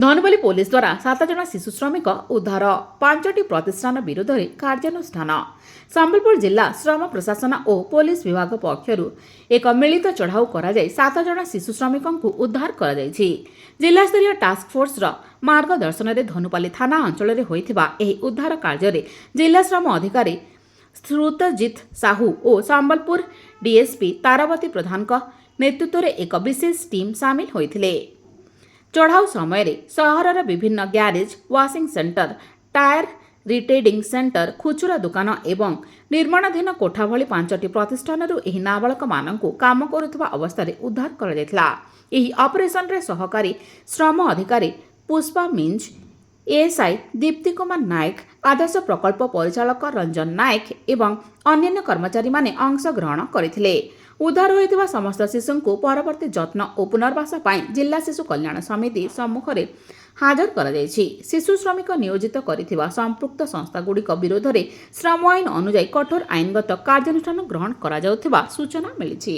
Dhanupali police ଦ୍ୱାରା 7 ଜଣ ଶିଶୁ ଶ୍ରମିକ ଉଦ୍ଧାର 5ଟି ପ୍ରତିଷ୍ଠାନ ବିରୋଧରେ କାର୍ଯ୍ୟାନୁଷ୍ଠାନ। ସମ୍ବଲପୁର ଜିଲ୍ଲା ଶ୍ରମ ପ୍ରଶାସନ ଓ ପୋଲିସ ବିଭାଗ ପକ୍ଷରୁ ଏକ ମିଳିତ ଚଢ଼ାଉ କରାଯାଇ 7 ଜଣ ଶିଶୁ ଶ୍ରମିକଙ୍କୁ ଉଦ୍ଧାର କରାଯାଇଛି। ଜିଲ୍ଲାସ୍ତରୀୟ ଟାସ୍କ ଫୋର୍ସର ମାର୍ଗଦର୍ଶନରେ ଧନୁପାଲି ଥାନା ଅଞ୍ଚଳରେ ହୋଇଥିବା ଏହି ଉଦ୍ଧାର କାର୍ଯ୍ୟରେ ଜିଲ୍ଲା ଶ୍ରମ ଅଧିକାରୀ ଶ୍ରୁତଜିତ ସାହୁ ଓ ସମ୍ବଲପୁର ଡିଏସ୍ପି ତାରାବତୀ ପ୍ରଧାନଙ୍କ ନେତୃତ୍ୱରେ ଏକ ବିଶେଷ ଟିମ୍ ସାମିଲ ହୋଇଥିଲେ। ଚଢ଼ାଉ ସମୟରେ ସହରର ବିଭିନ୍ନ garage, washing centre, tyre retreading centre, ଖୁଚୁରା ଦୋକାନ ଏବଂ ନିର୍ମାଣାଧୀନ କୋଠା ଭଳି 5ଟି ପ୍ରତିଷ୍ଠାନରୁ ଏହି ନାବାଳକମାନଙ୍କୁ କାମ କରୁଥିବା ଅବସ୍ଥାରେ ଉଦ୍ଧାର କରାଯାଇଥିଲା। ଏହି ଅପରେସନରେ ସହକାରୀ ଶ୍ରମ ଅଧିକାରୀ ପୁଷ୍ପା ମିଞ୍ଜ, ଏଏସ୍ଆଇ ଦୀପ୍ତି କୁମାର ନାୟକ, ଆଦର୍ଶ ପ୍ରକଳ୍ପ ପରିଚାଳକ ରଞ୍ଜନ ନାୟକ ଏବଂ ଅନ୍ୟାନ୍ୟ କର୍ମଚାରୀମାନେ ଅଂଶଗ୍ରହଣ କରିଥିଲେ। ଉଦ୍ଧାର ହୋଇଥିବା ସମସ୍ତ ଶିଶୁଙ୍କୁ ପରବର୍ତ୍ତୀ ଯତ୍ନ ଓ ପୁନର୍ବାସ ପାଇଁ ଜିଲ୍ଲା ଶିଶୁ କଲ୍ୟାଣ ସମିତି ସମ୍ମୁଖରେ ହାଜର କରାଯାଇଛି। ଶିଶୁ ଶ୍ରମିକ ନିୟୋଜିତ କରିଥିବା ସମ୍ପୃକ୍ତ ସଂସ୍ଥାଗୁଡ଼ିକ ବିରୋଧରେ ଶ୍ରମ ଆଇନ ଅନୁଯାୟୀ କଠୋର ଆଇନଗତ କାର୍ଯ୍ୟାନୁଷ୍ଠାନ ଗ୍ରହଣ କରାଯାଉଥିବା ସୂଚନା ମିଳିଛି।